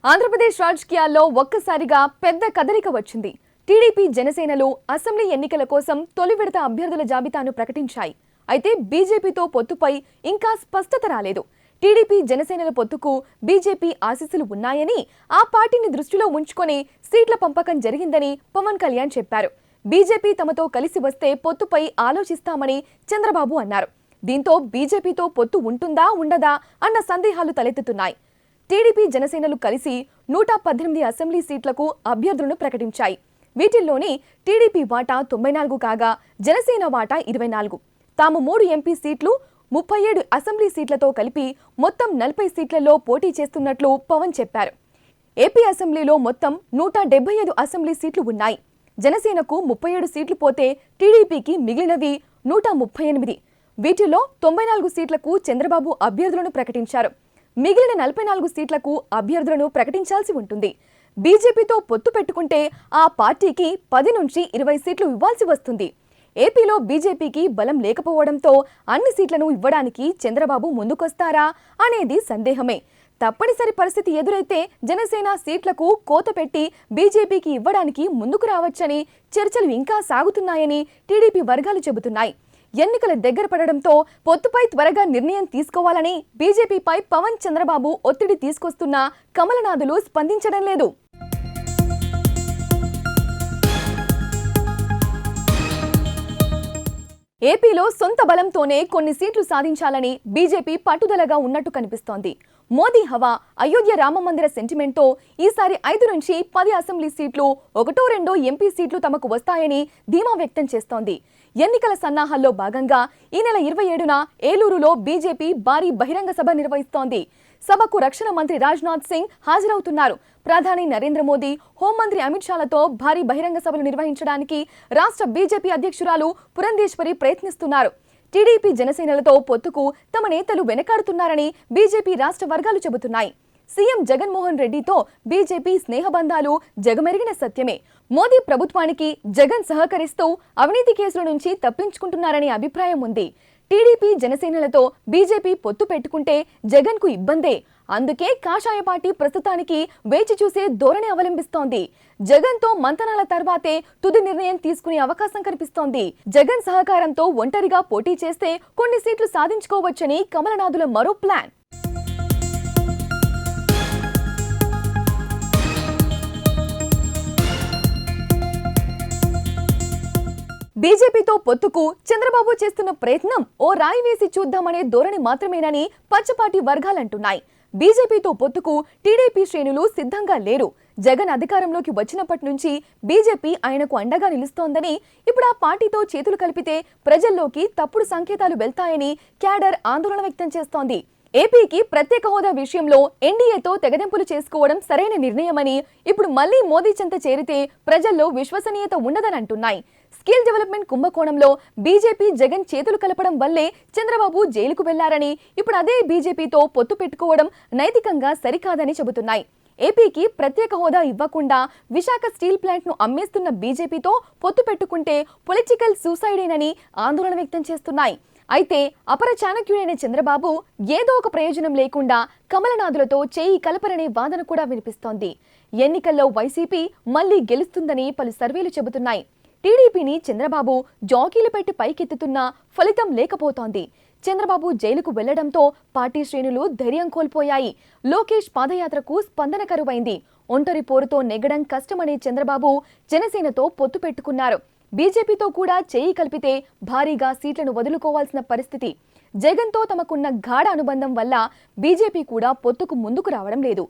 ఆంధ్రప్రదేశ్ రాజకీయాల్లో ఒక్కసారిగా పెద్ద కదలిక వచ్చింది. టీడీపీ జనసేనలు అసెంబ్లీ ఎన్నికల కోసం తొలి విడత అభ్యర్థుల జాబితాను ప్రకటించాయి. అయితే బీజేపీతో పొత్తుపై ఇంకా స్పష్టత రాలేదు. టీడీపీ జనసేనల పొత్తుకు బీజేపీ ఆశీస్సులు ఉన్నాయని, ఆ పార్టీని దృష్టిలో ఉంచుకొని సీట్ల పంపకం జరిగిందని పవన్ కళ్యాణ్ చెప్పారు. బీజేపీ తమతో కలిసి వస్తే పొత్తుపై ఆలోచిస్తామని చంద్రబాబు అన్నారు. దీంతో బీజేపీతో పొత్తు ఉంటుందా ఉండదా అన్న సందేహాలు తలెత్తుతున్నాయి. టీడీపీ జనసేనలు కలిసి 118 అసెంబ్లీ సీట్లకు అభ్యర్థులను ప్రకటించాయి. వీటిల్లోని టీడీపీ వాటా 94 కాగా జనసేన వాటా 24. తాము 3 ఎంపీ సీట్లు, 37 అసెంబ్లీ సీట్లతో కలిపి మొత్తం 40 సీట్లలో పోటీ చేస్తున్నట్లు పవన్ చెప్పారు. ఏపీ అసెంబ్లీలో మొత్తం 175 అసెంబ్లీ సీట్లు ఉన్నాయి. జనసేనకు 37 సీట్లు పోతే టీడీపీకి మిగిలినవి 138. వీటిలో 94 సీట్లకు చంద్రబాబు అభ్యర్థులను ప్రకటించారు. మిగిలిన 44 సీట్లకు అభ్యర్థులను ప్రకటించాల్సి ఉంటుంది. బీజేపీతో పొత్తు పెట్టుకుంటే ఆ పార్టీకి 10 నుంచి 20 సీట్లు ఇవ్వాల్సి వస్తుంది. ఏపీలో బీజేపీకి బలం లేకపోవడంతో అన్ని సీట్లను ఇవ్వడానికి చంద్రబాబు ముందుకొస్తారా అనేది సందేహమే. తప్పనిసరి పరిస్థితి ఎదురైతే జనసేన సీట్లకు కోత పెట్టి బీజేపీకి ఇవ్వడానికి ముందుకు రావచ్చని చర్చలు ఇంకా సాగుతున్నాయని టీడీపీ వర్గాలు చెబుతున్నాయి. ఎన్నికల దగ్గర పడడంతో పొత్తుపై త్వరగా నిర్ణయం తీసుకోవాలని బీజేపీపై పవన్, చంద్రబాబు ఒత్తిడి తీసుకొస్తున్నా కమలనాథులు స్పందించడం లేదు. ఏపీలో సొంత బలంతోనే కొన్ని సీట్లు సాధించాలని బీజేపీ పట్టుదలగా ఉన్నట్టు కనిపిస్తోంది. మోదీ హవా, అయోధ్య రామమందిర సెంటిమెంట్తో ఈసారి 5 నుంచి 10 అసెంబ్లీ సీట్లు, 1-2 ఎంపీ సీట్లు తమకు వస్తాయని ధీమా వ్యక్తం చేస్తోంది. ఎన్నికల సన్నాహాల్లో భాగంగా ఈ నెల 27న ఏలూరులో బీజేపీ భారీ బహిరంగ సభ నిర్వహిస్తోంది. సభకు రక్షణ మంత్రి రాజ్నాథ్ సింగ్ హాజరవుతున్నారు. ప్రధాని నరేంద్ర మోదీ, హోంమంత్రి అమిత్ షాలతో భారీ బహిరంగ సభలు నిర్వహించడానికి రాష్ట్ర బీజేపీ అధ్యక్షురాలు పురంధేశ్వరి ప్రయత్నిస్తున్నారు. టీడీపీ జనసేనలతో పొత్తుకు తమ నేతలు వెనకాడుతున్నారని బీజేపీ రాష్ట్ర వర్గాలు చెబుతున్నాయి. సీఎం జగన్మోహన్ రెడ్డితో బీజేపీ స్నేహబంధాలు జగమెరిగిన సత్యమే. మోదీ ప్రభుత్వానికి జగన్ సహకరిస్తూ అవినీతి కేసుల నుంచి తప్పించుకుంటున్నారనే అభిప్రాయం ఉంది. టీడీపీ జనసేనలతో బీజేపీ పొత్తు పెట్టుకుంటే జగన్ కు ఇబ్బందే. అందుకే కాషాయ పార్టీ ప్రస్తుతానికి వేచి చూసే ధోరణి అవలంబిస్తోంది. జగన్ తో మంతనాల తర్వాతే తుది నిర్ణయం తీసుకునే అవకాశం కనిపిస్తోంది. జగన్ సహకారంతో ఒంటరిగా పోటీ చేస్తే కొన్ని సీట్లు సాధించుకోవచ్చని కమలనాథుల మరో ప్లాన్. బీజేపీతో పొత్తుకు చంద్రబాబు చేస్తున్న ప్రయత్నం ఓ రాయి వేసి చూద్దామనే ధోరణి మాత్రమేనని పచ్చపాటి వర్గాలంటున్నాయి. బీజేపీతో పొత్తుకు టీడీపీ శ్రేణులు సిద్ధంగా లేరు. జగన్ అధికారంలోకి వచ్చినప్పటి నుంచి బీజేపీ ఆయనకు అండగా నిలుస్తోందని, ఇప్పుడు ఆ పార్టీతో చేతులు కలిపితే ప్రజల్లోకి తప్పుడు సంకేతాలు వెళ్తాయని క్యాడర్ ఆందోళన వ్యక్తం చేస్తోంది. ఏపీకి ప్రత్యేక హోదా విషయంలో ఎన్డీఏతో తెగదెంపులు చేసుకోవడం సరైన నిర్ణయమని, ఇప్పుడు మళ్లీ మోదీ చెంత చేరితే ప్రజల్లో విశ్వసనీయత ఉండదని అంటున్నాయి. స్కిల్ డెవలప్మెంట్ కుంభకోణంలో బీజేపీ జగన్ చేతులు కలపడం వల్లే చంద్రబాబు జైలుకు వెళ్లారని, ఇప్పుడు అదే బీజేపీతో పొత్తు పెట్టుకోవడం నైతికంగా సరికాదని చెబుతున్నాయి. ఏపీకి ప్రత్యేక హోదా ఇవ్వకుండా విశాఖ స్టీల్ ప్లాంట్ ను అమ్మేస్తున్న బీజేపీతో పొత్తు పెట్టుకుంటే పొలిటికల్ సూసైడేనని ఆందోళన వ్యక్తం చేస్తున్నాయి. అయితే అపర చాణక్యుడైన చంద్రబాబు ఏదో ఒక ప్రయోజనం లేకుండా కమలనాథులతో చేయి కలపరనే వాదన కూడా వినిపిస్తోంది. ఎన్నికల్లో వైసీపీ మళ్లీ గెలుస్తుందని పలు సర్వేలు చెబుతున్నాయి. టీడీపీని చంద్రబాబు జాకీలు పెట్టి పైకెత్తుతున్నా ఫలితం లేకపోతోంది. చంద్రబాబు జైలుకు వెళ్లడంతో పార్టీ శ్రేణులు ధైర్యం కోల్పోయాయి. లోకేష్ పాదయాత్రకు స్పందన కరువైంది. ఒంటరి పోరుతో నెగ్గడం కష్టమనే చంద్రబాబు జనసేనతో పొత్తు పెట్టుకున్నారు. బీజేపీతో కూడా చేయి కలిపితే భారీగా సీట్లను వదులుకోవాల్సిన పరిస్థితి. జగన్తో తమకున్న గాఢ అనుబంధం వల్ల బీజేపీ కూడా పొత్తుకు ముందుకు రావడం లేదు.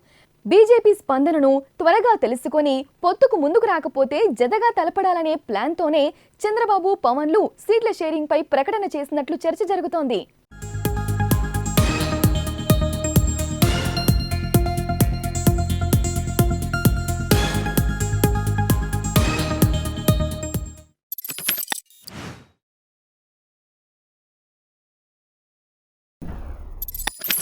బీజేపీ స్పందనను త్వరగా తెలుసుకొని పొత్తుకు ముందుకు రాకపోతే జతగా తలపడాలనే ప్లాన్తోనే చంద్రబాబు, పవన్లు సీట్ల షేరింగ్ పై ప్రకటన చేసినట్లు చర్చ జరుగుతోంది.